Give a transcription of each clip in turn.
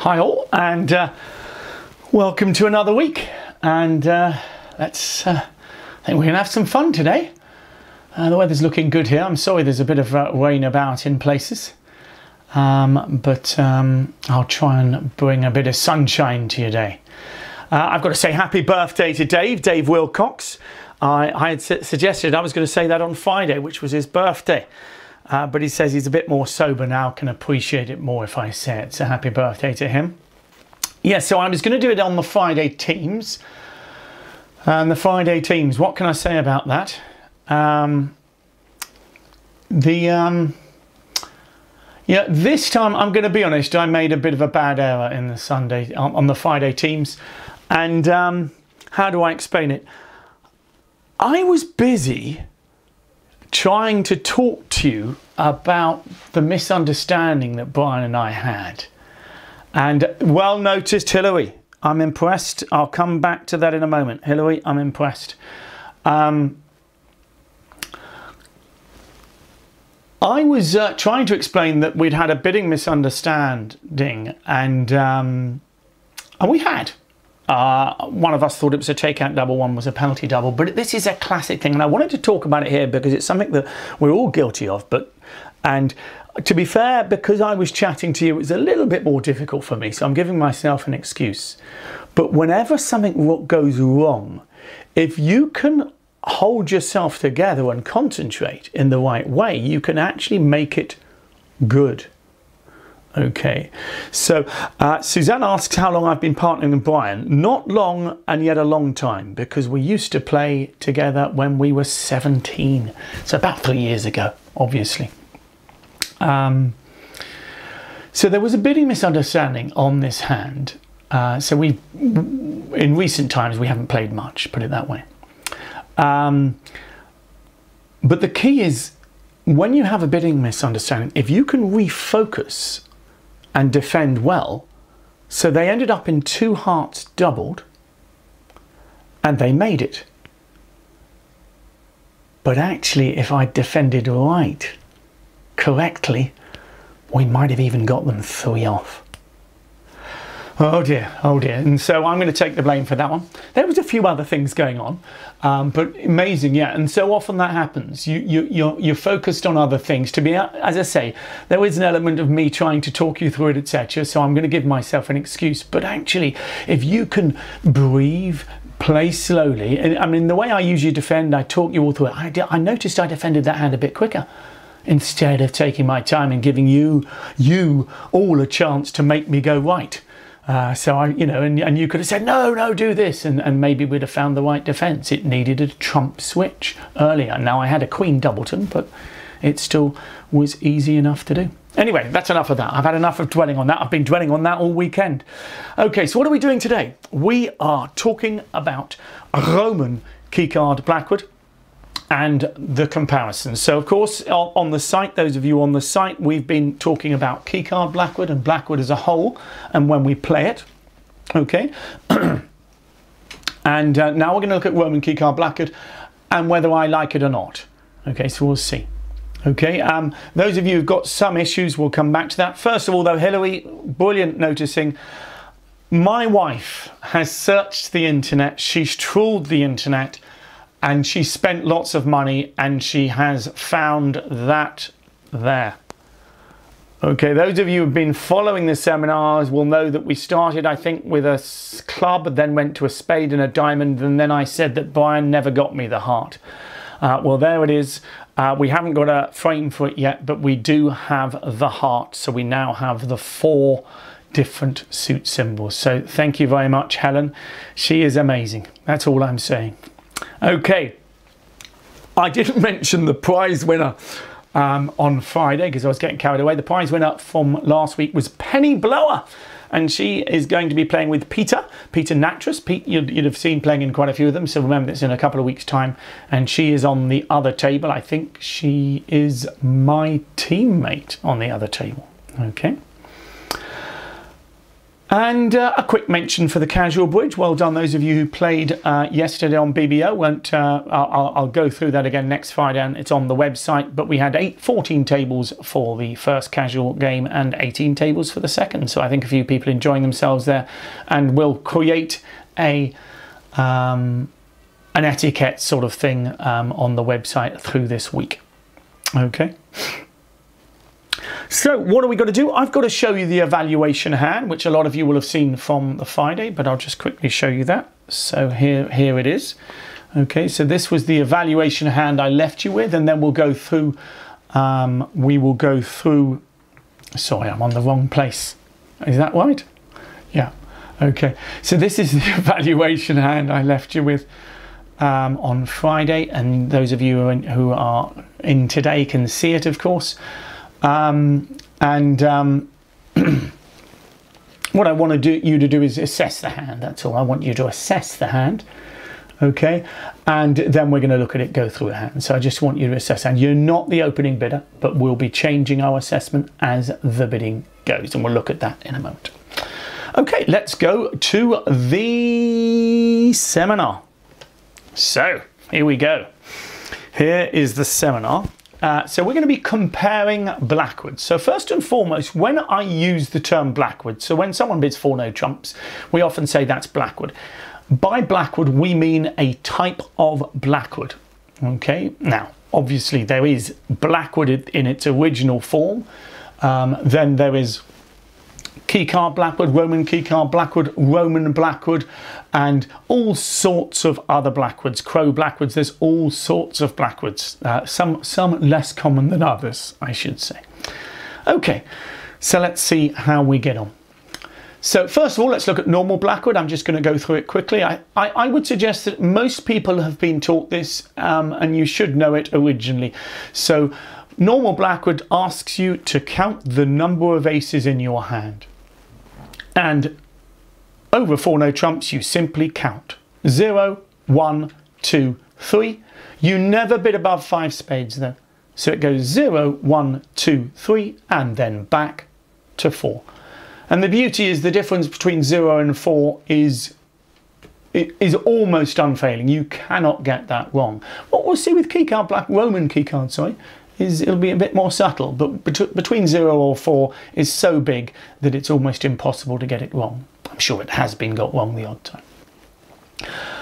Hi all, and welcome to another week. And I think we're gonna have some fun today. The weather's looking good here. I'm sorry there's a bit of rain about in places, but I'll try and bring a bit of sunshine to your day. I've got to say happy birthday to Dave Wilcox. I had suggested I was going to say that on Friday, which was his birthday. But he says he's a bit more sober now, can appreciate it more if I say it. So happy birthday to him. Yeah, so I was going to do it on the Friday teams. And the Friday teams, what can I say about that? Yeah, this time I'm going to be honest, I made a bit of a bad error in the Sunday on the Friday teams. And how do I explain it? I was busy trying to talk to you about the misunderstanding that Brian and I had. And well noticed, Hillary. I'm impressed. I'll come back to that in a moment. Hillary, I'm impressed. I was trying to explain that we'd had a bidding misunderstanding, and we had. One of us thought it was a takeout double, one was a penalty double, but this is a classic thing, and I wanted to talk about it here because it's something that we're all guilty of. And to be fair, because I was chatting to you, it was a little bit more difficult for me, so I'm giving myself an excuse. But whenever something goes wrong, if you can hold yourself together and concentrate in the right way, you can actually make it good. Okay, so Suzanne asks how long I've been partnering with Brian. Not long, and yet a long time, because we used to play together when we were 17. So about 3 years ago, obviously. So there was a bidding misunderstanding on this hand. So in recent times, we haven't played much, put it that way. But the key is, when you have a bidding misunderstanding, if you can refocus and defend well, so they ended up in 2 hearts doubled, and they made it. But actually, if I defended right, correctly, we might have even got them 3 off. Oh dear, oh dear. And so I'm going to take the blame for that one. There was a few other things going on, but amazing, yeah. And so often that happens. You're focused on other things. To be, as I say, there is an element of me trying to talk you through it, etc. So I'm going to give myself an excuse. But actually, if you can breathe, play slowly. And I mean, the way I usually defend, I talk you all through it. I noticed I defended that hand a bit quicker, instead of taking my time and giving you all a chance to make me go right. So and you could have said, no, do this, and maybe we'd have found the right defense. It needed a trump switch earlier. Now I had a queen doubleton, but it still was easy enough to do. Anyway, that's enough of that. I've had enough of dwelling on that. I've been dwelling on that all weekend. Okay, so what are we doing today? We are talking about Roman keycard Blackwood and the comparison. So of course, on the site, those of you on the site, we've been talking about keycard Blackwood and Blackwood as a whole, and when we play it, okay. And now we're going to look at Roman keycard Blackwood and whether I like it or not. Okay, so we'll see. Okay, those of you who've got some issues, we'll come back to that. First of all, though, Hillary, brilliant noticing. My wife has searched the internet, she's trawled the internet, and she spent lots of money, and she has found that there. Okay, those of you who've been following the seminars will know that we started, I think, with a club, then went to a spade and a diamond, and then I said that Brian never got me the heart. Well, there it is. We haven't got a frame for it yet, but we do have the heart. So we now have the 4 different suit symbols. So thank you very much, Helen. She is amazing. That's all I'm saying. Okay, I didn't mention the prize winner on Friday because I was getting carried away. The prize winner from last week was Penny Blower, and she is going to be playing with Peter Natras. Pete, you'd have seen playing in quite a few of them, so remember it's in a couple of weeks' time, and she is on the other table. I think she is my teammate on the other table. Okay. And a quick mention for the casual bridge. Well done those of you who played yesterday on BBO. I'll go through that again next Friday, and it's on the website. But we had 14 tables for the first casual game and 18 tables for the second. So I think a few people enjoying themselves there, and we'll create an etiquette sort of thing on the website through this week. Okay. So what are we got to do? I've got to show you the evaluation hand, which a lot of you will have seen from the Friday, but I'll just quickly show you that. So here it is. Okay, so this was the evaluation hand I left you with, and then we'll go through, sorry, I'm on the wrong place. Is that right? Yeah. Okay, so this is the evaluation hand I left you with on Friday, and those of you who are in today can see it, of course. What I want you to do is assess the hand. That's all. I want you to assess the hand, okay? And then we're going to look at it go through the hand. So I just want you to assess. And you're not the opening bidder, but we'll be changing our assessment as the bidding goes, and we'll look at that in a moment. Okay, let's go to the seminar. So here we go. Here is the seminar. So we're going to be comparing Blackwood. So first and foremost, when I use the term Blackwood, so when someone bids for no trumps, we often say that's Blackwood. By Blackwood, we mean a type of Blackwood. Okay, now obviously there is Blackwood in its original form. Then there is KEY-CARD Blackwood, Roman KEY-CARD Blackwood, Roman Blackwood, and all sorts of other Blackwoods, Crow Blackwoods. There's all sorts of Blackwoods, some less common than others, I should say. Okay, so let's see how we get on. So first of all, let's look at normal Blackwood. I'm just going to go through it quickly. I would suggest that most people have been taught this, and you should know it originally. So normal Blackwood asks you to count the number of aces in your hand. And over 4 no trumps, you simply count 0, 1, 2, 3. You never bid above 5 spades though. So it goes 0, 1, 2, 3, and then back to 4. And the beauty is the difference between 0 and 4 is almost unfailing. You cannot get that wrong. What we'll see with KEY-CARD Roman KEY-CARD, sorry, is it'll be a bit more subtle, but between 0 or 4 is so big that it's almost impossible to get it wrong. I'm sure it has been got wrong the odd time.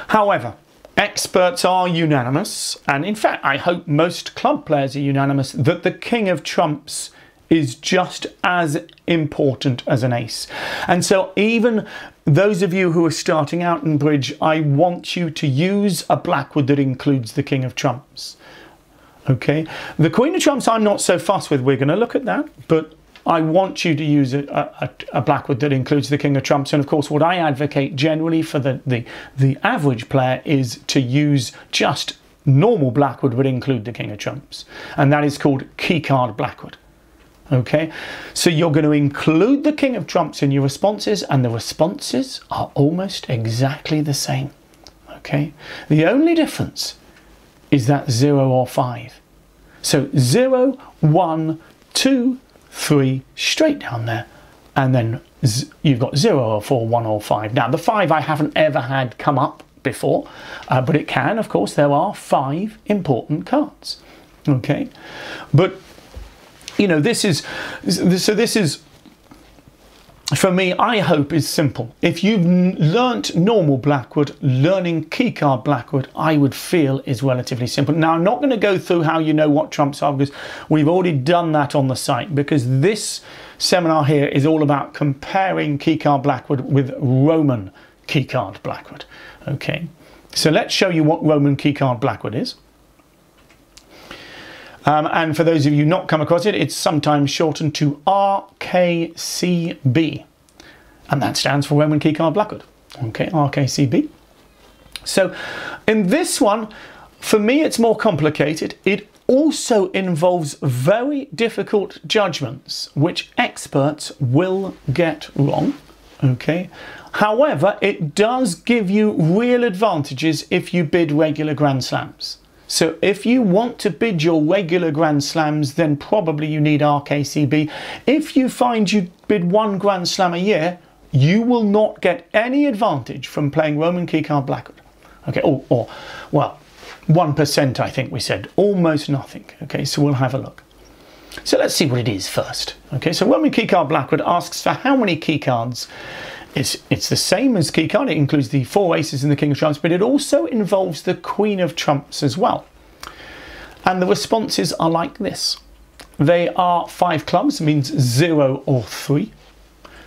However, experts are unanimous, and in fact I hope most club players are unanimous, that the King of Trumps is just as important as an ace. And so even those of you who are starting out in bridge, I want you to use a Blackwood that includes the King of Trumps. Okay, the Queen of Trumps I'm not so fussed with. We're going to look at that, but I want you to use a Blackwood that includes the King of Trumps. And of course, what I advocate generally for the average player is to use just normal Blackwood would include the King of Trumps, and that is called KEY-CARD Blackwood. Okay, so you're going to include the King of Trumps in your responses, and the responses are almost exactly the same. Okay, the only difference is that 0 or 5. So 0, 1, 2, 3, straight down there, and then you've got 0 or 4, 1 or 5. Now the 5 I haven't ever had come up before, but it can, of course. There are 5 important cards. Okay, but you know, this is for me, I hope, is simple. If you've learnt normal Blackwood, learning KEY-CARD Blackwood, I would feel is relatively simple. Now, I'm not going to go through how you know what trumps are, because we've already done that on the site, because this seminar here is all about comparing KEY-CARD Blackwood with Roman KEY-CARD Blackwood. Okay, so let's show you what Roman KEY-CARD Blackwood is. And for those of you not come across it, it's sometimes shortened to RKCB, and that stands for Roman KEY-CARD Blackwood. Okay, RKCB. So in this one, for me, it's more complicated. It also involves very difficult judgments, which experts will get wrong. Okay, however, it does give you real advantages if you bid regular Grand Slams. So if you want to bid your regular Grand Slams, then probably you need RKCB. If you find you bid 1 Grand Slam a year, you will not get any advantage from playing Roman key card Blackwood. Okay, or well, 1% I think we said, almost nothing. Okay, so we'll have a look. So let's see what it is first. Okay, so Roman key card Blackwood asks for how many key cards. It's the same as key card. It includes the 4 aces and the king of trumps, but it also involves the queen of trumps as well. And the responses are like this. They are 5 clubs, means 0 or 3.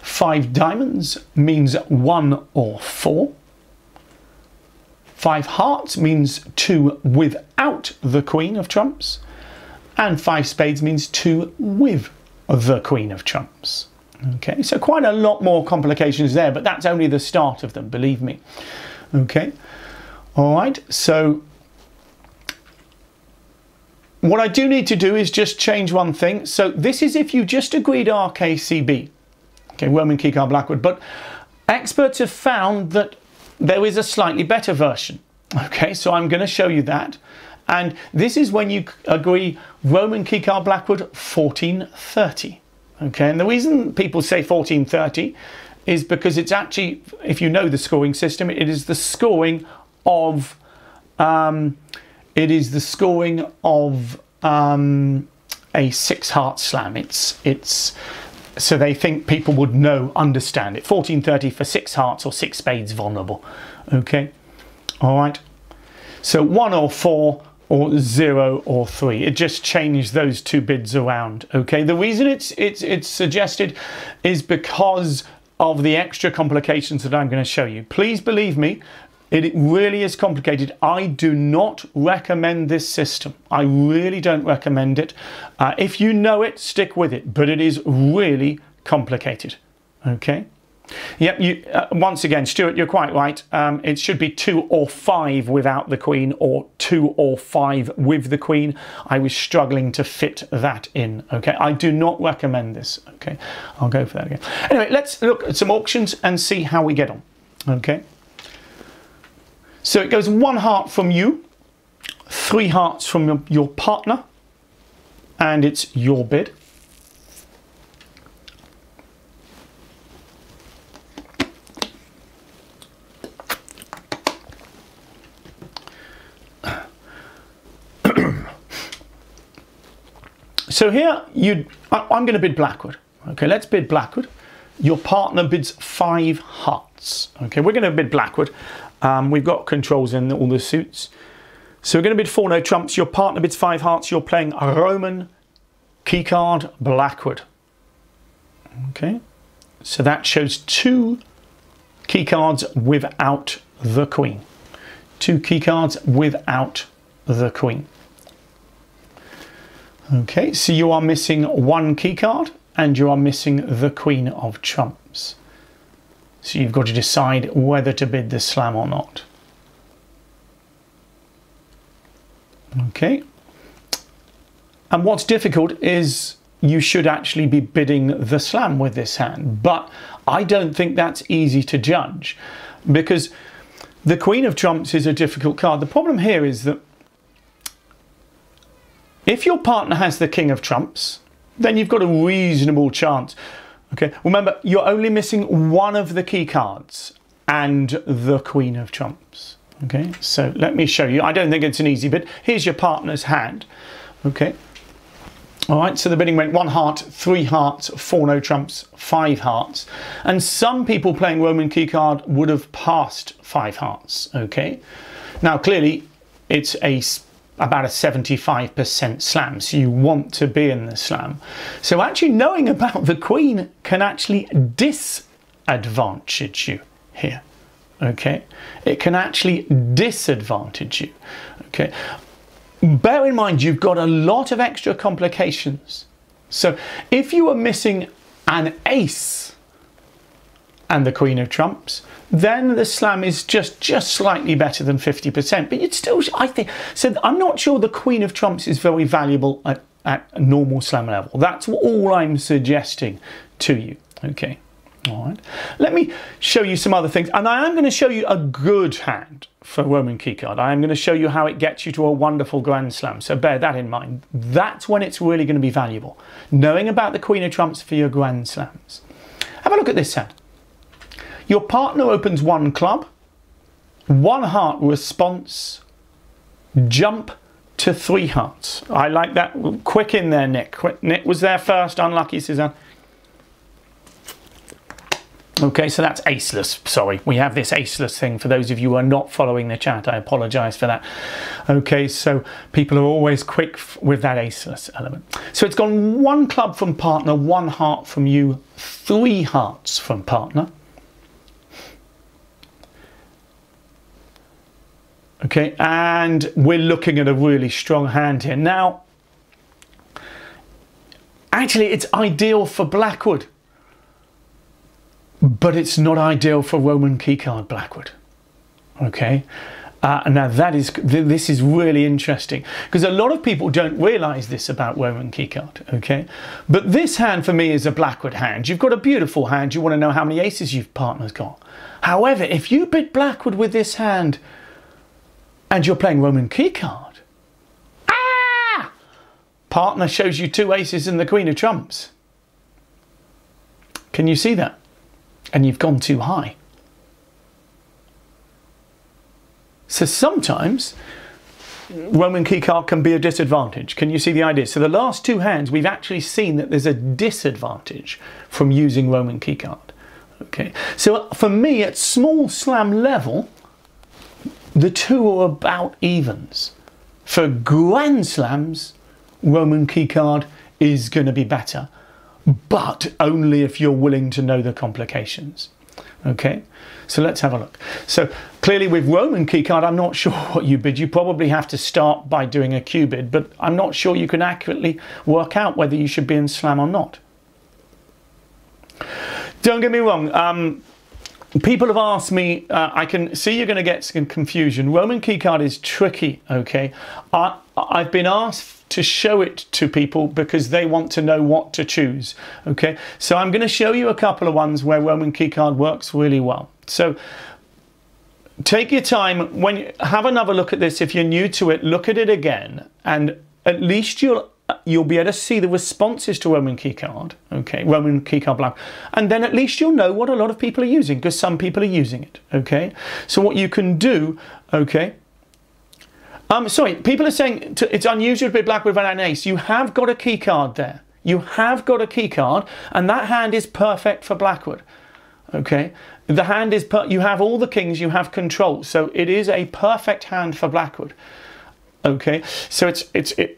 5 diamonds means 1 or 4. 5 hearts means 2 without the queen of trumps. And 5 spades means 2 with the queen of trumps. Okay, so quite a lot more complications there, but that's only the start of them, believe me. Okay, all right, so what I do need to do is just change one thing. So this is if you just agreed RKCB, okay, Roman key card Blackwood, but experts have found that there is a slightly better version. Okay, so I'm going to show you that. And this is when you agree Roman key card Blackwood 1430. Okay, and the reason people say 1430 is because it's actually, if you know the scoring system, it is the scoring of a 6 heart slam. It's so they think people would understand it. 1430 for 6 hearts or 6 spades vulnerable. Okay, all right. So 1 or 4. Or 0 or 3. It just changed those 2 bids around. Okay, the reason it's suggested is because of the extra complications that I'm going to show you. Please believe me, it really is complicated. I do not recommend this system. I really don't recommend it. If you know it, stick with it, but it is really complicated. Okay. Yep, once again, Stuart, you're quite right. It should be 2 or 5 without the queen, or 2 or 5 with the queen. I was struggling to fit that in. Okay, I do not recommend this. Okay, I'll go for that again. Anyway, let's look at some auctions and see how we get on. Okay, so it goes 1 heart from you, 3 hearts from your partner, and it's your bid. So here, I'm going to bid Blackwood. Okay, let's bid Blackwood. Your partner bids 5 hearts. Okay, we're going to bid Blackwood. We've got controls in all the suits. So we're going to bid 4 no trumps. Your partner bids 5 hearts. You're playing a Roman key card Blackwood. Okay, so that shows 2 key cards without the queen. 2 key cards without the queen. Okay, so you are missing 1 key card and you are missing the queen of trumps. So you've got to decide whether to bid the slam or not. Okay. And what's difficult is you should actually be bidding the slam with this hand, but I don't think that's easy to judge because the queen of trumps is a difficult card. The problem here is that if your partner has the king of trumps, then you've got a reasonable chance. Okay, remember, you're only missing 1 of the key cards and the queen of trumps. Okay, so let me show you. I don't think it's an easy bid. Here's your partner's hand. Okay, all right, so the bidding went 1 heart, 3 hearts, 4 no trumps, 5 hearts. And some people playing Roman key card would have passed 5 hearts. Okay, now clearly it's about a 75% slam, so you want to be in the slam. So actually knowing about the queen can actually disadvantage you here. Okay, it can actually disadvantage you. Okay, bear in mind you've got a lot of extra complications. So if you are missing an ace and the queen of trumps, then the slam is just slightly better than 50%, but you'd still, I think, so I'm not sure the queen of trumps is very valuable at a normal slam level. That's all I'm suggesting to you. Okay, all right, let me show you some other things, and I am going to show you a good hand for Roman key card. I am going to show you how it gets you to a wonderful grand slam, so bear that in mind. That's when it's really going to be valuable, knowing about the queen of trumps for your grand slams. Have a look at this hand. Your partner opens 1 club, 1 heart response, jump to 3 hearts. I like that. Quick in there, Nick. Nick was there first. Unlucky, Suzanne. Okay, so that's aceless. Sorry, we have this aceless thing. For those of you who are not following the chat, I apologise for that. Okay, so people are always quick with that aceless element. So it's gone 1 club from partner, 1 heart from you, 3 hearts from partner. Okay, and we're looking at a really strong hand here. Now, actually, it's ideal for Blackwood, but it's not ideal for Roman keycard Blackwood. Okay, now this is really interesting, because a lot of people don't realise this about Roman keycard. Okay, but this hand for me is a Blackwood hand. You've got a beautiful hand. You want to know how many aces your partner's got. However, if you bid Blackwood with this hand, and you're playing Roman keycard, partner shows you 2 aces and the Queen of Trumps. Can you see that? And you've gone too high. So sometimes Roman keycard can be a disadvantage. Can you see the idea? So the last 2 hands, we've actually seen that there's a disadvantage from using Roman keycard. Okay, so for me at small slam level, the 2 are about evens. For Grand Slams, Roman keycard is going to be better, but only if you're willing to know the complications. Okay, so let's have a look. So clearly with Roman keycard, I'm not sure what you bid. You probably have to start by doing a Q bid, but I'm not sure you can accurately work out whether you should be in slam or not. Don't get me wrong. People have asked me, I can see you're going to get some confusion. Roman keycard is tricky, okay? I've been asked to show it to people because they want to know what to choose, okay? So I'm going to show you a couple of ones where Roman keycard works really well. So take your time. When you have another look at this, if you're new to it, look at it again, and at least you'll be able to see the responses to Roman keycard, okay, Roman keycard black, and then at least you'll know what a lot of people are using, because some people are using it, okay? So what you can do, okay, sorry, people are saying it's unusual to be Blackwood without an ace. You have got a keycard there. You have got a keycard, and that hand is perfect for Blackwood, okay? The hand is, you have all the kings, you have control, so it is a perfect hand for Blackwood. Okay, so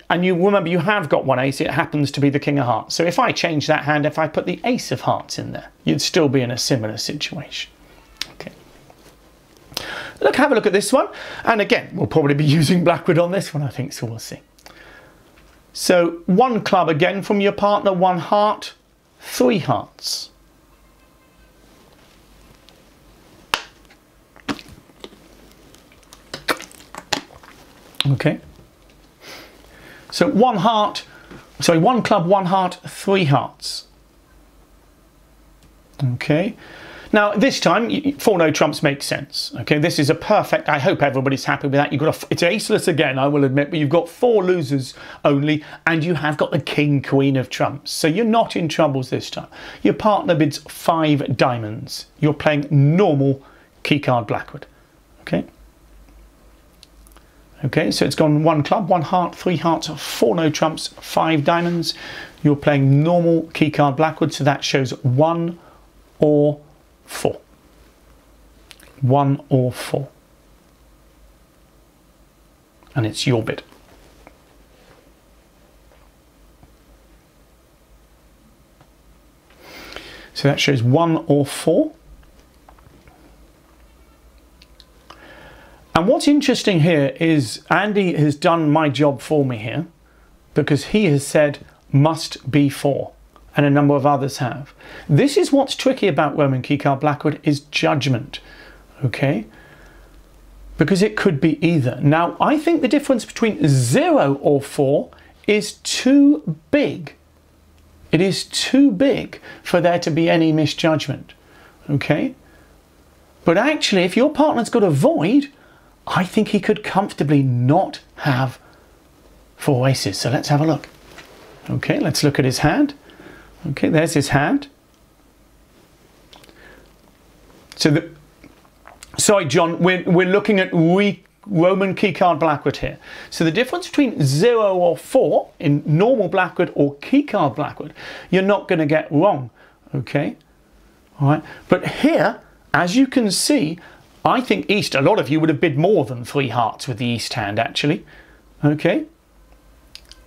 and you remember you have got 1 ace, it happens to be the King of Hearts. So if I change that hand, if I put the Ace of Hearts in there, you'd still be in a similar situation. Okay. Look, have a look at this one. And again, we'll probably be using Blackwood on this one, I think, so we'll see. So 1 club again from your partner, 1 heart, 3 hearts. Okay, so 1 club, 1 heart, 3 hearts. Okay, now this time 4 no trumps makes sense. Okay, this is a perfect, I hope everybody's happy with that. You've got it's aceless again, I will admit, but you've got 4 losers only, and you have got the King, Queen of Trumps, so you're not in troubles this time. Your partner bids 5 diamonds. You're playing normal keycard Blackwood. Okay. Okay, so it's gone 1 club, 1 heart, 3 hearts, 4 no trumps, 5 diamonds. You're playing normal keycard Blackwood, so that shows 1 or 4. 1 or 4. And it's your bid. So that shows 1 or 4. And what's interesting here is Andy has done my job for me here, because he has said must be 4, and a number of others have. This is what's tricky about Roman keycard Blackwood, is judgment, okay? Because it could be either. Now, I think the difference between 0 or 4 is too big. It is too big for there to be any misjudgment, okay? But actually, if your partner's got a void, I think he could comfortably not have 4 aces. So let's have a look. Okay, let's look at his hand. Okay, there's his hand. Sorry, John, we're looking at Roman key card Blackwood here. So the difference between 0 or 4 in normal Blackwood or key card Blackwood, you're not going to get wrong, okay? All right, but here, as you can see, I think East, a lot of you would have bid more than 3 hearts with the East hand, actually, okay?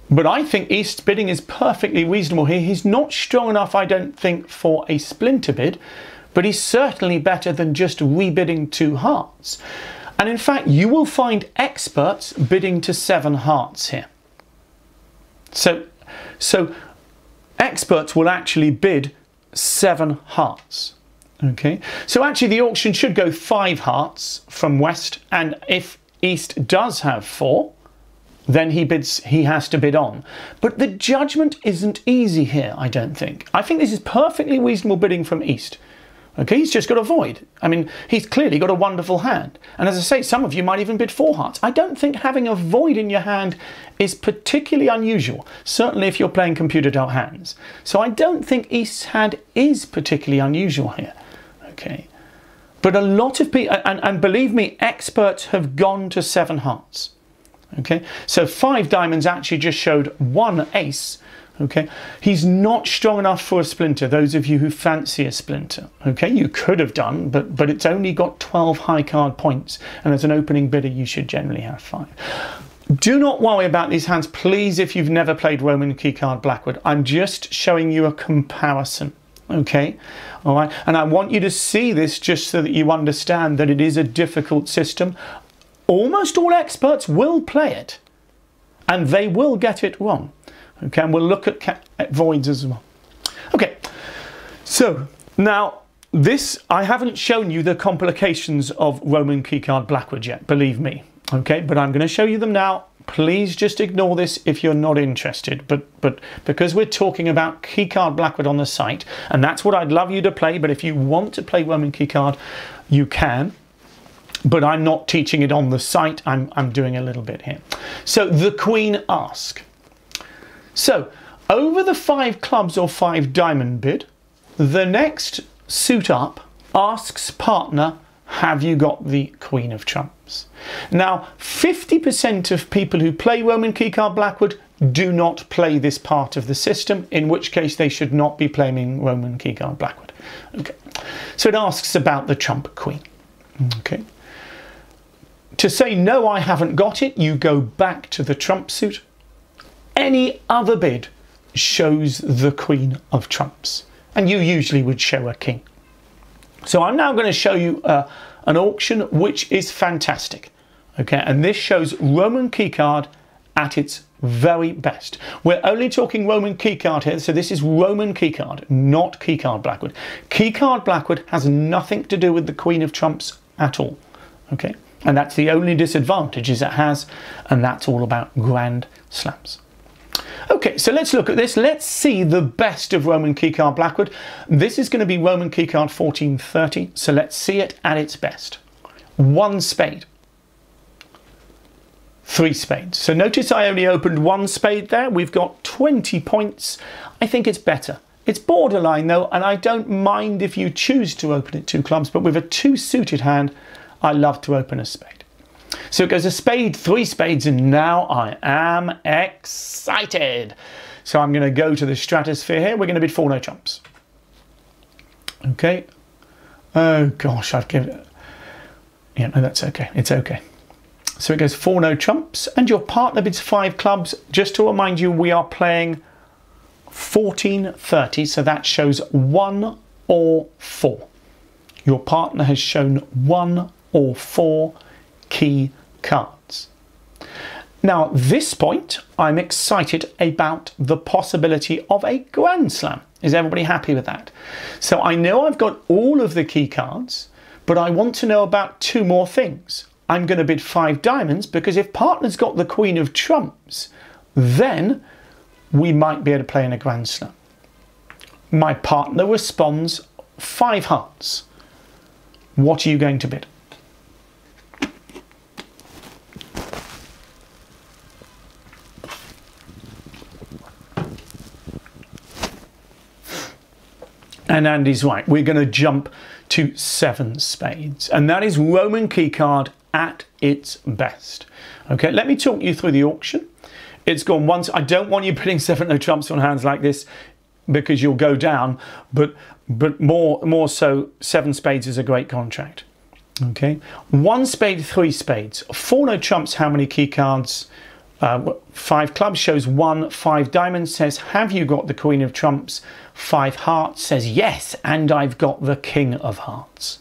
But I think East's bidding is perfectly reasonable here. He's not strong enough, I don't think, for a splinter bid, but he's certainly better than just rebidding 2 hearts. And in fact, you will find experts bidding to 7 hearts here. So experts will actually bid 7 hearts. Okay, so actually the auction should go 5 hearts from West, and if East does have 4, then he has to bid on. But the judgment isn't easy here, I don't think. I think this is perfectly reasonable bidding from East. Okay, he's just got a void. I mean, he's clearly got a wonderful hand. And as I say, some of you might even bid 4 hearts. I don't think having a void in your hand is particularly unusual, certainly if you're playing computer dealt hands. So I don't think East's hand is particularly unusual here. Okay, but a lot of people, and believe me, experts have gone to 7 hearts. Okay, so 5 diamonds actually just showed 1 ace. Okay, he's not strong enough for a splinter, those of you who fancy a splinter. Okay, you could have done, but it's only got 12 high card points, and as an opening bidder you should generally have 5. Do not worry about these hands, please, if you've never played Roman key card Blackwood. I'm just showing you a comparison. Okay, all right, and I want you to see this just so that you understand that it is a difficult system. Almost all experts will play it, and they will get it wrong. Okay, and we'll look at voids as well. Okay, so now this, I haven't shown you the complications of Roman key card Blackwood yet, believe me. Okay, but I'm going to show you them now. Please just ignore this if you're not interested. But because we're talking about key card Blackwood on the site, and that's what I'd love you to play, but if you want to play Roman key card, you can. But I'm not teaching it on the site, I'm doing a little bit here. So the Queen ask. So over the 5 clubs or 5 diamond bid, the next suit up asks partner, have you got the Queen of Trumps? Now 50% of people who play Roman key card Blackwood do not play this part of the system, in which case they should not be playing Roman key card Blackwood. Okay, so it asks about the Trump Queen. Okay. To say no, I haven't got it, you go back to the Trump suit. Any other bid shows the Queen of Trumps, and you usually would show a king. So I'm now going to show you an auction which is fantastic. Okay, and this shows Roman key card at its very best. We're only talking Roman key card here, so this is Roman key card, not key card Blackwood. Key card Blackwood has nothing to do with the Queen of Trumps at all. Okay. And that's the only disadvantage it has, and that's all about Grand Slams. Okay, so let's look at this. Let's see the best of Roman key card Blackwood. This is going to be Roman key card 1430, so let's see it at its best. 1 spade. 3 spades. So notice I only opened 1 spade there. We've got 20 points. I think it's better. It's borderline though, and I don't mind if you choose to open it 2 clubs, but with a 2 suited hand, I love to open a spade. So it goes a spade, 3 spades, and now I am excited. So I'm going to go to the stratosphere here. We're going to bid 4 no trumps. Okay. Oh gosh, I've given it. Yeah, no, that's okay. It's okay. So it goes 4 no trumps, and your partner bids 5 clubs. Just to remind you, we are playing 1430, so that shows 1 or 4. Your partner has shown 1 or 4 key cards. Now at this point I'm excited about the possibility of a Grand Slam. Is everybody happy with that? So I know I've got all of the key cards, but I want to know about 2 more things. I'm going to bid 5 diamonds, because if partner's got the Queen of Trumps, then we might be able to play in a Grand Slam. My partner responds 5 hearts. What are you going to bid? And Andy's right. We're going to jump to 7 spades. And that is Roman key card at its best. Okay, let me talk you through the auction. It's gone once. I don't want you putting 7 no trumps on hands like this because you'll go down, but more so 7 spades is a great contract. Okay, 1 spade, 3 spades, 4 no trumps. How many key cards? 5 clubs shows 1. 5 diamonds says, have you got the queen of trumps? 5 hearts says yes, and I've got the king of hearts.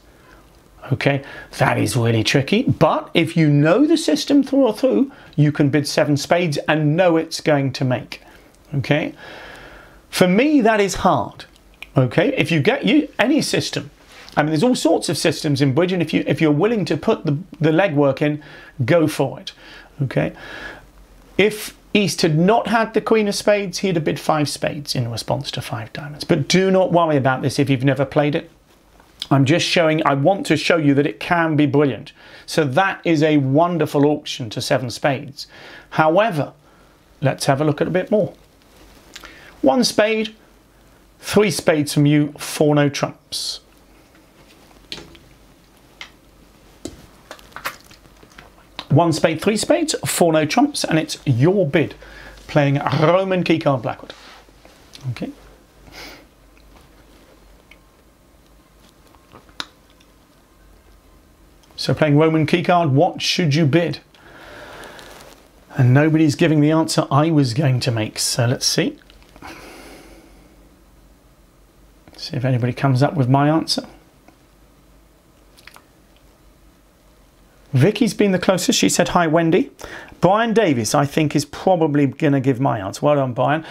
Okay, that is really tricky, but if you know the system through or through, you can bid 7 spades and know it's going to make. Okay, for me that is hard. Okay, if you get any system, I mean there's all sorts of systems in bridge, and if you're willing to put the legwork in, go for it. Okay, if East had not had the queen of spades, he'd have bid 5 spades in response to 5 diamonds. But do not worry about this if you've never played it. I'm just showing, I want to show you that it can be brilliant. So that is a wonderful auction to 7 spades. However, let's have a look at a bit more. 1 spade, 3 spades from you, 4 no trumps. One spade, 3 spades, 4 no trumps, and it's your bid playing Roman key card Blackwood. Okay. So playing Roman key card, what should you bid? And nobody's giving the answer I was going to make, so let's see. See if anybody comes up with my answer. Vicky's been the closest. She said, hi, Wendy. Brian Davis, I think, is probably going to give my answer. Well done, Brian.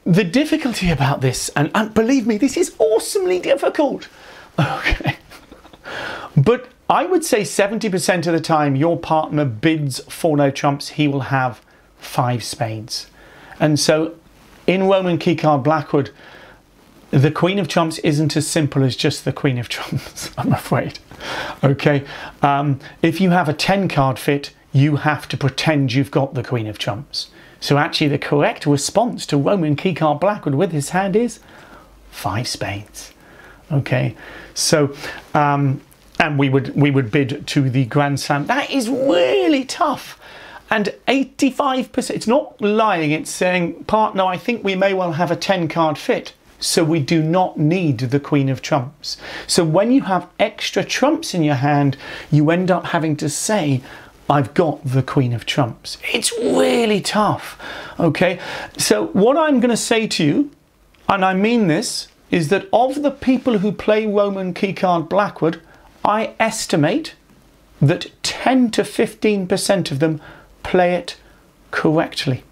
The difficulty about this, and believe me, this is awesomely difficult. Okay. But I would say 70% of the time your partner bids 4 no trumps, he will have 5 spades. And so in Roman key card Blackwood, the queen of trumps isn't as simple as just the queen of trumps, I'm afraid. Okay, if you have a 10 card fit, you have to pretend you've got the queen of trumps. So actually the correct response to Roman key card Blackwood with his hand is 5 spades. Okay, so and we would bid to the Grand Slam. That is really tough. And 85%, it's not lying, it's saying, partner, I think we may well have a 10 card fit. So we do not need the queen of trumps. So when you have extra trumps in your hand, you end up having to say, I've got the queen of trumps. It's really tough. Okay, so what I'm going to say to you, and I mean this, is that of the people who play Roman key card Blackwood, I estimate that 10 to 15% of them play it correctly.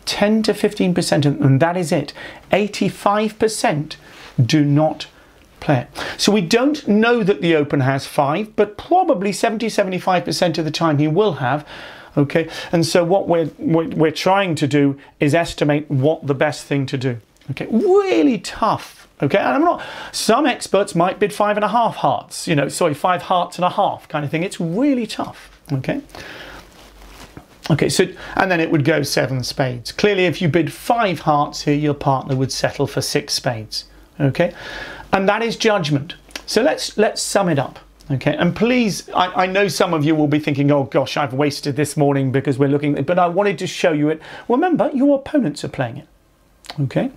10 to 15%, and that is it. 85% do not play it. So we don't know that the Open has 5, but probably 70-75% of the time he will have. Okay, and so what we're trying to do is estimate what the best thing to do. Okay, really tough. Okay, and I'm not. Some experts might bid 5.5 hearts. You know, sorry, 5 hearts and a half kind of thing. It's really tough. Okay. Okay, so, and then it would go 7 spades. Clearly, if you bid 5 hearts here, your partner would settle for 6 spades. Okay, and that is judgment. So let's sum it up. Okay, and please, I know some of you will be thinking, oh gosh, I've wasted this morning because we're looking at it, but I wanted to show you it. Remember, your opponents are playing it. Okay.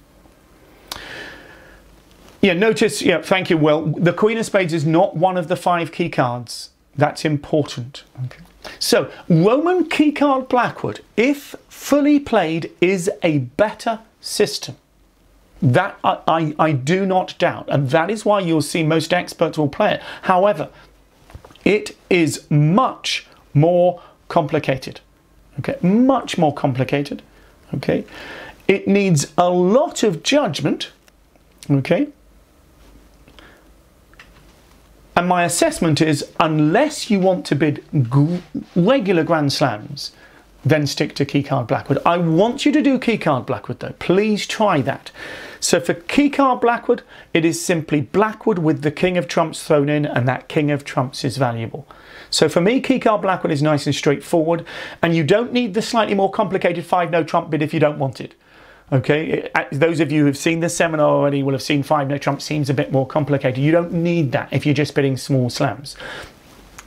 Yeah, notice, yeah, thank you, Will. The Queen of Spades is not one of the 5 key cards. That's important. Okay. So, Roman key card Blackwood, if fully played, is a better system. That I do not doubt, and that is why you'll see most experts will play it. However, it is much more complicated. Okay, much more complicated. Okay, it needs a lot of judgment. Okay. And my assessment is, unless you want to bid regular Grand Slams, then stick to key card Blackwood. I want you to do key card Blackwood though. Please try that. So for key card Blackwood, it is simply Blackwood with the king of trumps thrown in, and that king of trumps is valuable. So for me, key card Blackwood is nice and straightforward, and you don't need the slightly more complicated 5 no trump bid if you don't want it. Okay, those of you who've seen this seminar already will have seen 5 no trump seems a bit more complicated. You don't need that if you're just bidding small slams.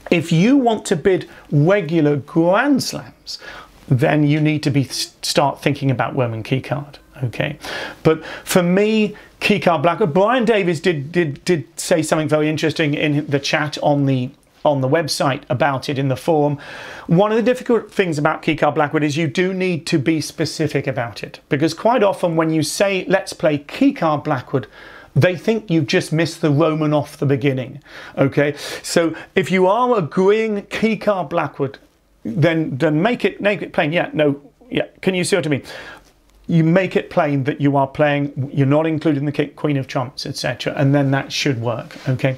If you want to bid regular grand slams, then you need to start thinking about Roman key card. Okay, but for me, key card Blackwood. Brian Davies did say something very interesting in the chat on the website about it in the forum. One of the difficult things about key card Blackwood is you do need to be specific about it, because quite often when you say let's play key card Blackwood, they think you've just missed the Roman off the beginning. Okay, so if you are agreeing key card Blackwood, then make it plain. Yeah, no, yeah. Can you see what I mean? You make it plain that you are playing, you're not including the Queen of Trumps, etc., and then that should work. Okay,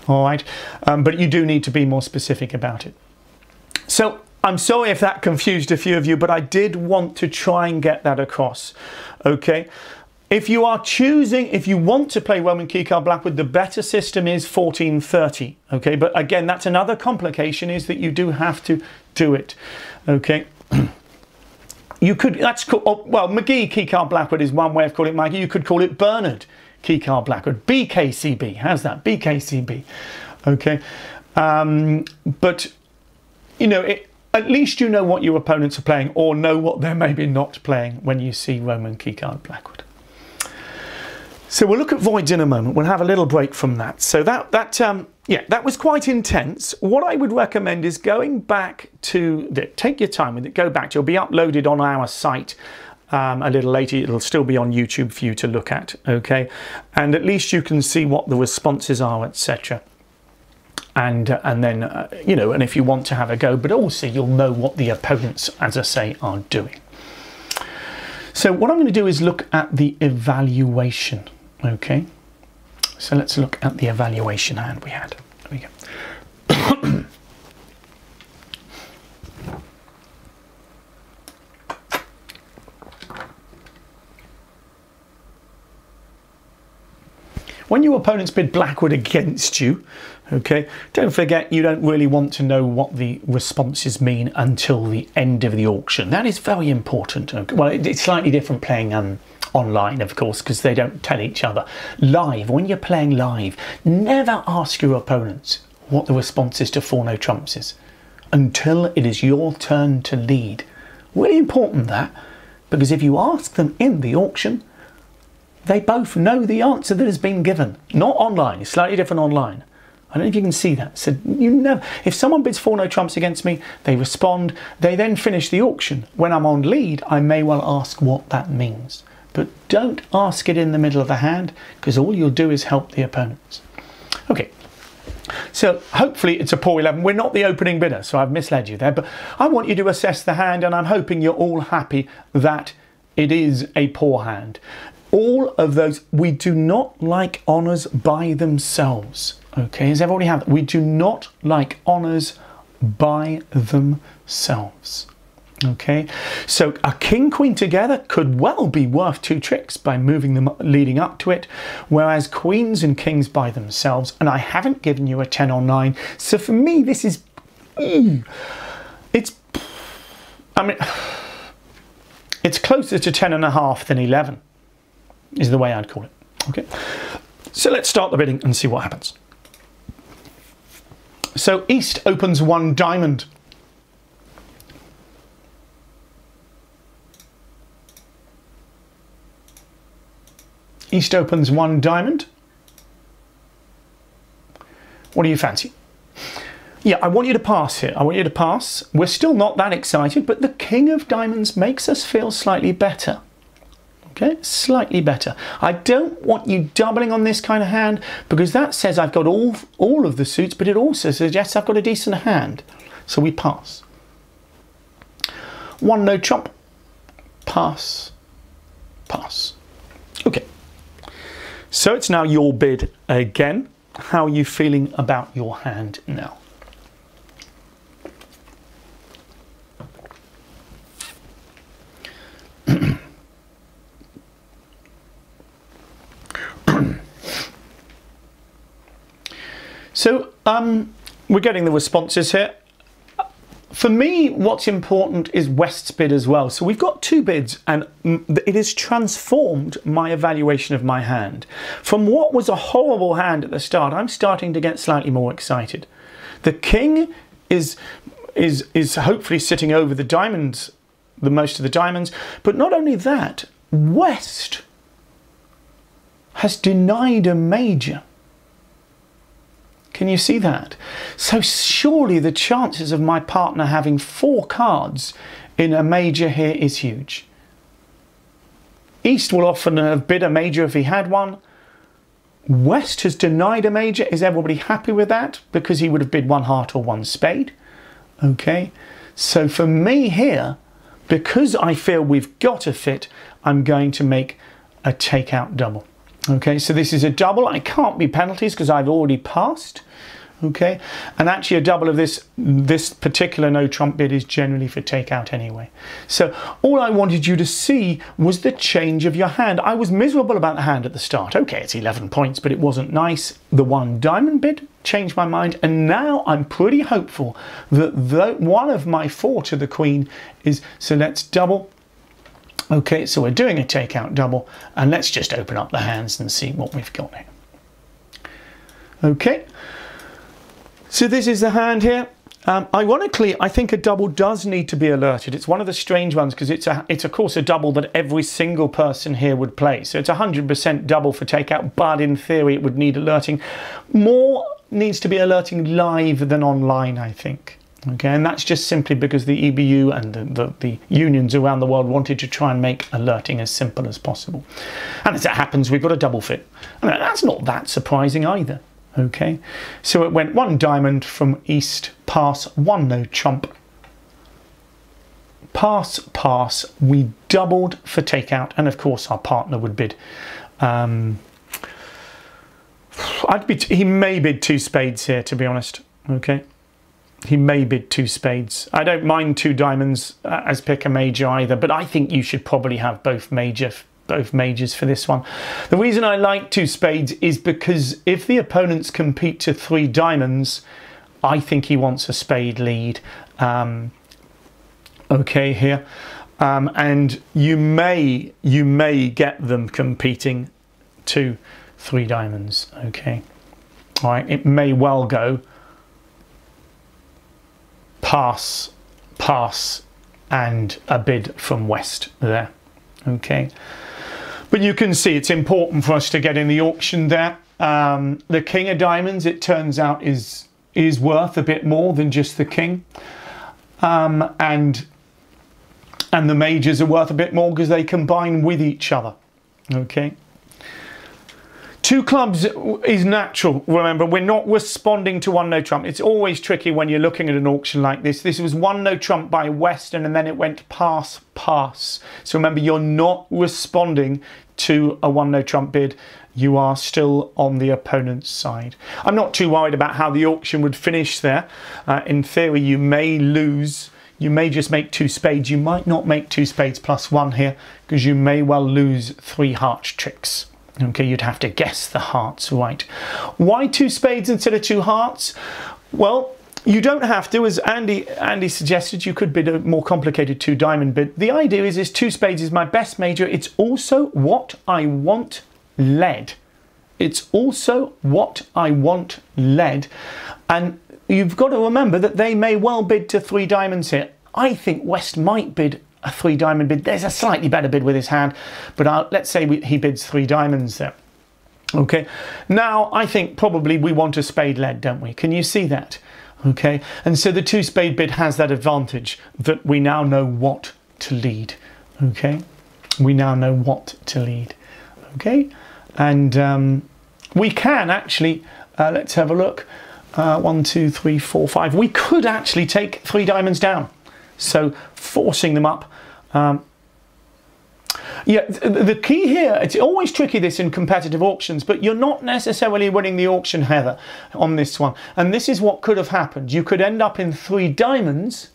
all right, but you do need to be more specific about it. So I'm sorry if that confused a few of you, but I did want to try and get that across. Okay, if you are choosing, if you want to play Roman key card Blackwood, the better system is 1430. Okay, but again, that's another complication, is that you do have to do it. Okay. You could, that's cool. Oh, well, Magee key card Blackwood is one way of calling it, Maggie. You could call it Bernard key card Blackwood. BKCB, how's that? BKCB. Okay. But, you know, at least you know what your opponents are playing, or know what they're maybe not playing when you see Roman key card Blackwood. So we'll look at voids in a moment. We'll have a little break from that. So yeah, that was quite intense. What I would recommend is going back to take your time with it. Go back. It'll be uploaded on our site a little later. It'll still be on YouTube for you to look at. Okay, and at least you can see what the responses are, etc. And then you know, and if you want to have a go, but also you'll know what the opponents, as I say, are doing. So what I'm going to do is look at the evaluation. Okay, so let's look at the evaluation hand we had. There we go. When your opponents bid Blackwood against you, okay, don't forget you don't really want to know what the responses mean until the end of the auction. That is very important. Okay. Well, it's slightly different playing online, of course, because they don't tell each other. Live, when you're playing live, never ask your opponents what the response is to 4 no trumps is until it is your turn to lead. Really important that, because if you ask them in the auction, they both know the answer that has been given. Not online, it's slightly different online. I don't know if you can see that. So you know, if someone bids 4 no trumps against me, they respond, they then finish the auction. When I'm on lead, I may well ask what that means. But don't ask it in the middle of the hand, because all you'll do is help the opponents. Okay, so hopefully it's a poor 11. We're not the opening bidder, so I've misled you there, but I want you to assess the hand, and I'm hoping you're all happy that it is a poor hand. All of those, we do not like honours by themselves. Okay, as I've already had, we do not like honours by themselves. Okay, so a king-queen together could well be worth 2 tricks by moving them leading up to it, whereas queens and kings by themselves, and I haven't given you a 10 or 9, so for me this is, it's, I mean, it's closer to 10.5 than 11, is the way I'd call it. Okay, so let's start the bidding and see what happens. So East opens 1 diamond. East opens 1 diamond. What do you fancy? Yeah, I want you to pass here. I want you to pass. We're still not that excited, but the King of Diamonds makes us feel slightly better. Okay, slightly better. I don't want you doubling on this kind of hand, because that says I've got all of the suits, but it also suggests I've got a decent hand. So we pass. 1 no trump. Pass. Pass. Okay. So it's now your bid again. How are you feeling about your hand now? So we're getting the responses here. For me, what's important is West's bid as well. So we've got two bids, and it has transformed my evaluation of my hand. From what was a horrible hand at the start, I'm starting to get slightly more excited. The king is hopefully sitting over the diamonds, the most of the diamonds, but not only that, West has denied a major. Can you see that? So surely the chances of my partner having 4 cards in a major here is huge. East will often have bid a major if he had one. West has denied a major. Is everybody happy with that? Because he would have bid 1 heart or 1 spade. Okay, so for me here, because I feel we've got a fit, I'm going to make a takeout double. Okay, so this is a double. I can't be penalties because I've already passed. Okay, and actually a double of this particular no trump bid is generally for takeout anyway. So all I wanted you to see was the change of your hand. I was miserable about the hand at the start. Okay, it's 11 points, but it wasn't nice. The 1 diamond bid changed my mind, and now I'm pretty hopeful that one of my 4 to the queen is, so let's double. Okay, so we're doing a takeout double, and let's just open up the hands and see what we've got here. Okay, so this is the hand here. Ironically, I think a double does need to be alerted. It's one of the strange ones because it's of course a double that every single person here would play. So it's 100% double for takeout, but in theory it would need alerting. More needs to be alerting live than online, I think. Okay, and that's just simply because the EBU and the unions around the world wanted to try and make alerting as simple as possible. And as it happens, we've got a double fit. And that's not that surprising either. Okay, so it went 1 diamond from East, pass, 1 no trump. Pass, pass, we doubled for takeout, and of course our partner would bid. He may bid 2 spades here, to be honest. Okay. He may bid 2 spades. I don't mind 2 diamonds as pick a major either, but I think you should probably have both majors for this one. The reason I like 2 spades is because if the opponents compete to 3 diamonds, I think he wants a spade lead. Okay, here, and you may get them competing to 3 diamonds. Okay, all right. It may well go pass, pass, and a bid from West there. Okay, but you can see it's important for us to get in the auction there. The king of diamonds, it turns out, is worth a bit more than just the king, and the majors are worth a bit more because they combine with each other. Okay. 2 clubs is natural. Remember, we're not responding to 1 no trump. It's always tricky when you're looking at an auction like this. This was 1 no trump by Western, and then it went pass, pass. So remember, you're not responding to a 1 no trump bid. You are still on the opponent's side. I'm not too worried about how the auction would finish there. In theory, you may lose. You may just make 2 spades. You might not make 2 spades plus 1 here because you may well lose 3 heart tricks. Okay, you'd have to guess the hearts right. Why 2 spades instead of 2 hearts? Well, you don't have to. As Andy suggested, you could bid a more complicated 2 diamond bid. The idea is 2 spades is my best major. It's also what I want led. It's also what I want led. And you've got to remember that they may well bid to 3 diamonds here. I think West might bid a 3 diamond bid. There's a slightly better bid with his hand, but let's say he bids 3 diamonds there. Okay, now I think probably we want a spade lead, don't we? Can you see that? Okay, and so the 2 spade bid has that advantage that we now know what to lead. Okay, we now know what to lead. Okay, and we can actually let's have a look. 1, 2, 3, 4, 5. We could actually take 3 diamonds down. So forcing them up. Yeah, the key here, it's always tricky this in competitive auctions, but you're not necessarily winning the auction, Heather, on this one. And this is what could have happened. You could end up in 3 diamonds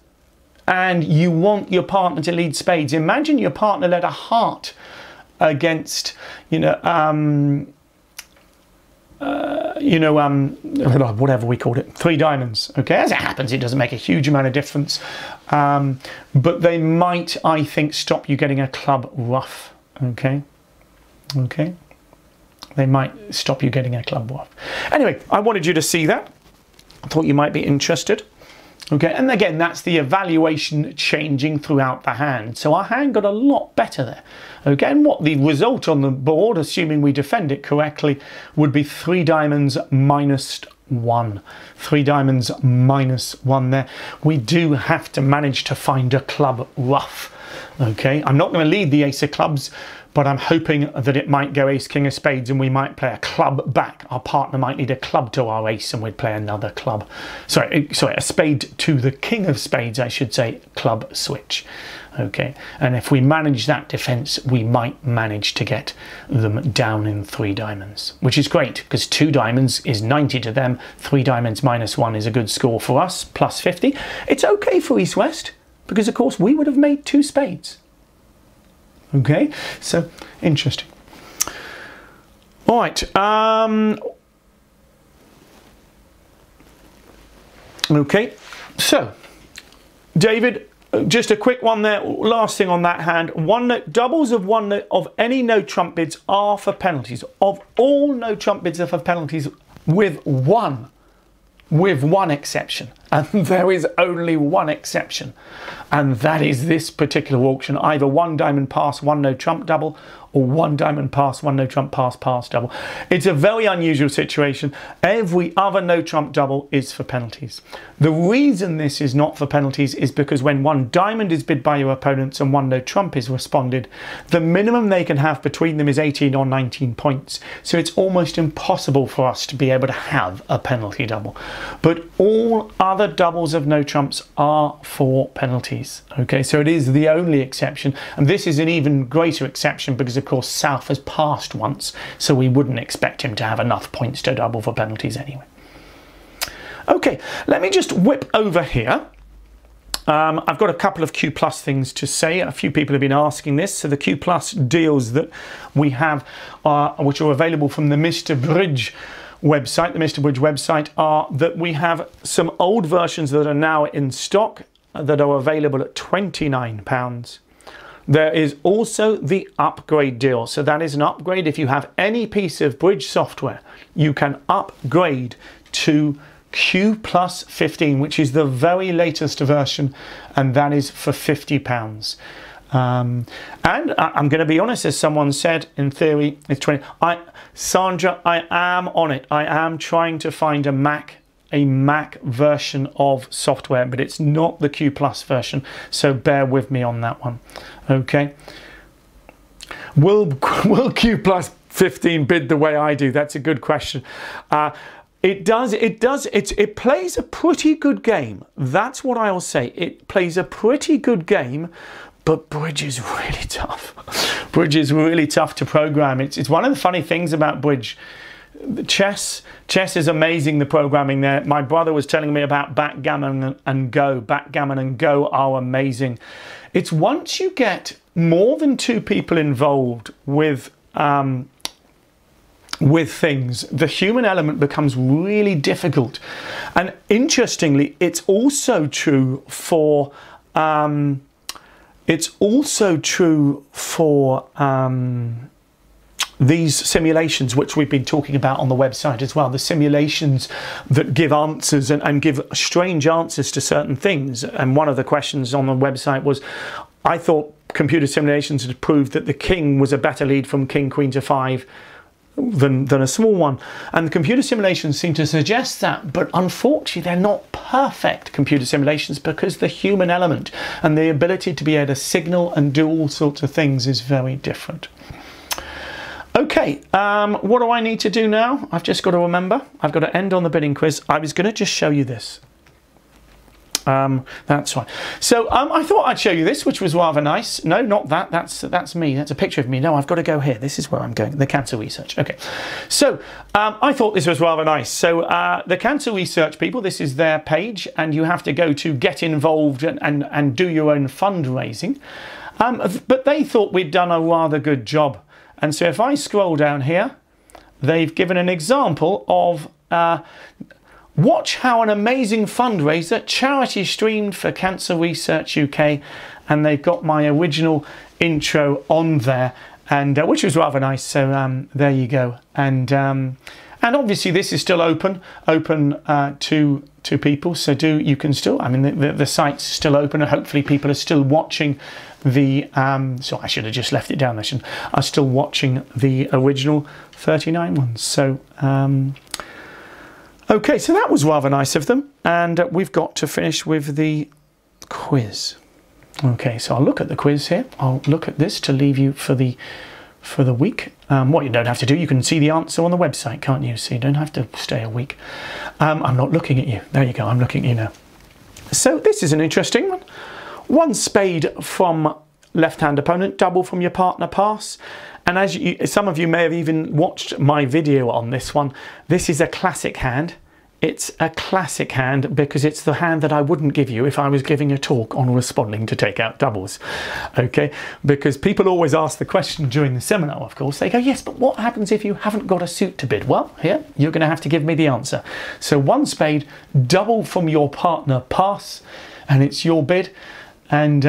and you want your partner to lead spades. Imagine your partner led a heart against, you know, you know, whatever we called it, 3 diamonds. Okay, as it happens, it doesn't make a huge amount of difference, but they might, I think, stop you getting a club rough. Okay, they might stop you getting a club rough. Anyway, I wanted you to see that. I thought you might be interested. Okay, and again, that's the evaluation changing throughout the hand. So our hand got a lot better there. Okay, and what the result on the board, assuming we defend it correctly, would be 3 diamonds minus 1. 3 diamonds minus 1 there. We do have to manage to find a club rough. Okay, I'm not going to lead the ace of clubs, but I'm hoping that it might go ace king of spades and we might play a club back. Our partner might need a club to our ace and we'd play another club. Sorry, a spade to the king of spades, I should say, club switch. Okay, and if we manage that defense, we might manage to get them down in 3 diamonds, which is great because 2 diamonds is 90 to them. 3 diamonds minus 1 is a good score for us, plus 50. It's okay for East-West because, of course, we would have made 2 spades. Okay, so interesting. All right. Okay, so David, just a quick one there. Last thing on that hand: one note, doubles of one note of any no trump bids are for penalties. Of all no trump bids are for penalties, with one exception, and there is only one exception, and that is this particular auction: either 1 diamond pass, 1 no trump double, or 1 diamond pass, 1 no trump pass, pass double. It's a very unusual situation. Every other no trump double is for penalties. The reason this is not for penalties is because when 1 diamond is bid by your opponents and 1 no trump is responded, the minimum they can have between them is 18 or 19 points. So it's almost impossible for us to be able to have a penalty double. But all other doubles of no trumps are for penalties. Okay, so it is the only exception, and this is an even greater exception because, of course, South has passed once, so we wouldn't expect him to have enough points to double for penalties anyway. Okay, let me just whip over here. I've got a couple of Q Plus things to say. A few people have been asking this. So the Q Plus deals that we have, which are available from the Mr. Bridge website, are that we have some old versions that are now in stock that are available at £29. There is also the upgrade deal. So that is an upgrade. If you have any piece of bridge software, you can upgrade to Q Plus 15, which is the very latest version, and that is for £50. And I'm going to be honest, as someone said, in theory it's 20. Sandra, I am on it. I am trying to find a Mac version of software, but it's not the Q Plus version, so bear with me on that one. Okay, will Q Plus 15 bid the way I do? That's a good question. It does. It plays a pretty good game. That's what I'll say. It plays a pretty good game, but Bridge is really tough. Bridge is really tough to program. It's one of the funny things about Bridge. Chess is amazing, the programming there. My brother was telling me about backgammon and Go. Backgammon and Go are amazing. It's once you get more than 2 people involved with things, the human element becomes really difficult. And interestingly, it's also true for these simulations, which we've been talking about on the website as well, the simulations that give answers and give strange answers to certain things. And one of the questions on the website was, I thought computer simulations had proved that the king was a better lead from king queen to 5 than a small one, and the computer simulations seem to suggest that, but unfortunately they're not perfect computer simulations because the human element and the ability to be able to signal and do all sorts of things is very different. Okay, what do I need to do now? I've just got to remember, I've got to end on the bidding quiz. I was going to just show you this. That's fine. So I thought I'd show you this, which was rather nice. No, not that. That's me. That's a picture of me. No, I've got to go here. This is where I'm going. The cancer research. Okay. So I thought this was rather nice. So the cancer research people, this is their page, and you have to go to get involved and do your own fundraising. But they thought we'd done a rather good job. And so if I scroll down here, they've given an example of watch how an amazing fundraiser, charity streamed for Cancer Research UK, and they've got my original intro on there, and which was rather nice. So there you go. And obviously this is still open to people, so you can still, I mean, the site's still open, and hopefully people are still watching the so I should have just left it down there, are still watching the original 39 ones. So okay, so that was rather nice of them, and we've got to finish with the quiz. Okay, so I'll look at the quiz here. I'll look at this to leave you for the week. What you don't have to do, you can see the answer on the website, can't you? So you don't have to stay a week. I'm not looking at you. There you go, I'm looking at you now. So this is an interesting one. 1 spade from left-hand opponent, double from your partner, pass. And as some of you may have even watched my video on this one, this is a classic hand. It's a classic hand because it's the hand that I wouldn't give you if I was giving a talk on responding to take out doubles. Okay, because people always ask the question during the seminar, of course. They go, yes, but what happens if you haven't got a suit to bid? Well, here, you're going to have to give me the answer. So 1 spade, double from your partner, pass, and it's your bid. And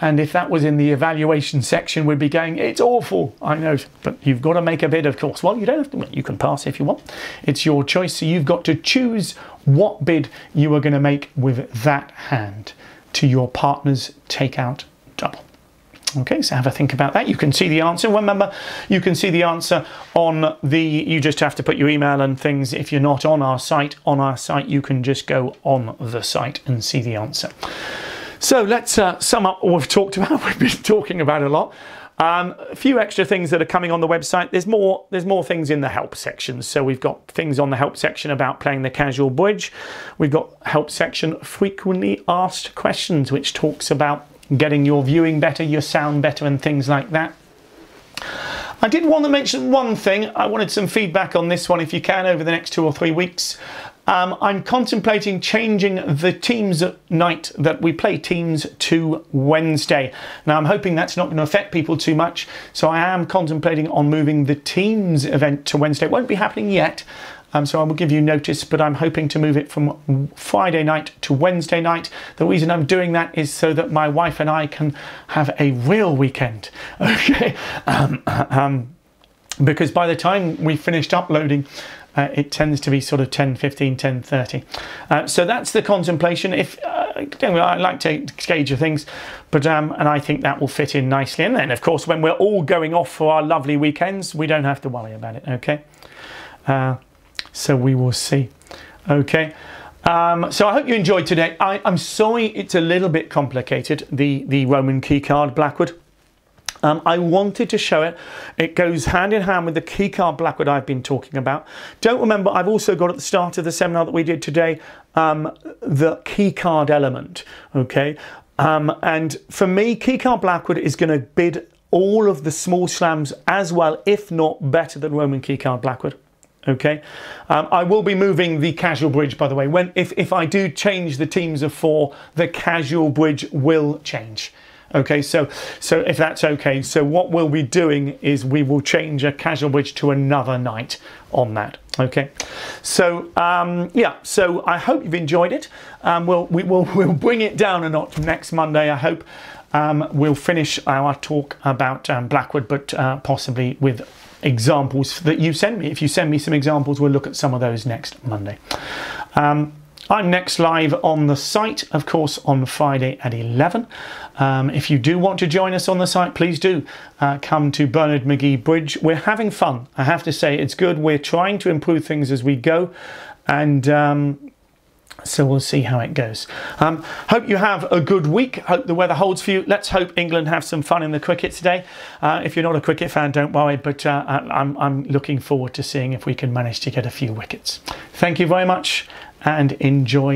if that was in the evaluation section, we'd be going, it's awful, I know, but you've got to make a bid, of course. Well, you don't have to, you can pass if you want. It's your choice, so you've got to choose what bid you are going to make with that hand to your partner's takeout double. Okay, so have a think about that. You can see the answer. Remember, you can see the answer on you just have to put your email and things. If you're not on our site, you can just go on the site and see the answer. So let's sum up what we've talked about. We've been talking about a lot. A few extra things that are coming on the website. There's more things in the help section. So we've got things on the help section about playing the casual bridge. We've got help section frequently asked questions, which talks about getting your viewing better, your sound better, and things like that. I did want to mention one thing. I wanted some feedback on this one, if you can, over the next 2 or 3 weeks. I'm contemplating changing the Teams night that we play Teams to Wednesday. Now, I'm hoping that's not going to affect people too much, so I am contemplating on moving the Teams event to Wednesday. It won't be happening yet, so I will give you notice, but I'm hoping to move it from Friday night to Wednesday night. The reason I'm doing that is so that my wife and I can have a real weekend, okay? Because by the time we finished uploading, it tends to be sort of 10:15, 10:30. So that's the contemplation. If I like to gauge things, but and I think that will fit in nicely. And then, of course, when we're all going off for our lovely weekends, we don't have to worry about it. Okay. So we will see. Okay. So I hope you enjoyed today. I'm sorry it's a little bit complicated, the Roman key card Blackwood. I wanted to show it. It goes hand in hand with the key card Blackwood I've been talking about. Don't remember, I've also got at the start of the seminar that we did today, the key card element, okay? And for me, key card Blackwood is going to bid all of the small slams as well, if not better than Roman key card Blackwood. Okay, I will be moving the casual bridge, by the way. If I do change the teams of 4, the casual bridge will change. Okay, so if that's okay, so what we'll be doing is we will change a casual bridge to another night on that. Okay, so yeah, so I hope you've enjoyed it. We'll bring it down a notch next Monday. I hope we'll finish our talk about Blackwood, but possibly with examples that you send me. If you send me some examples, we'll look at some of those next Monday. I'm next live on the site, of course, on Friday at 11. If you do want to join us on the site, please do come to Bernard Magee Bridge. We're having fun, I have to say. It's good. We're trying to improve things as we go, and so we'll see how it goes. Hope you have a good week. Hope the weather holds for you. Let's hope England have some fun in the cricket today. If you're not a cricket fan, don't worry, but I'm looking forward to seeing if we can manage to get a few wickets. Thank you very much and enjoy.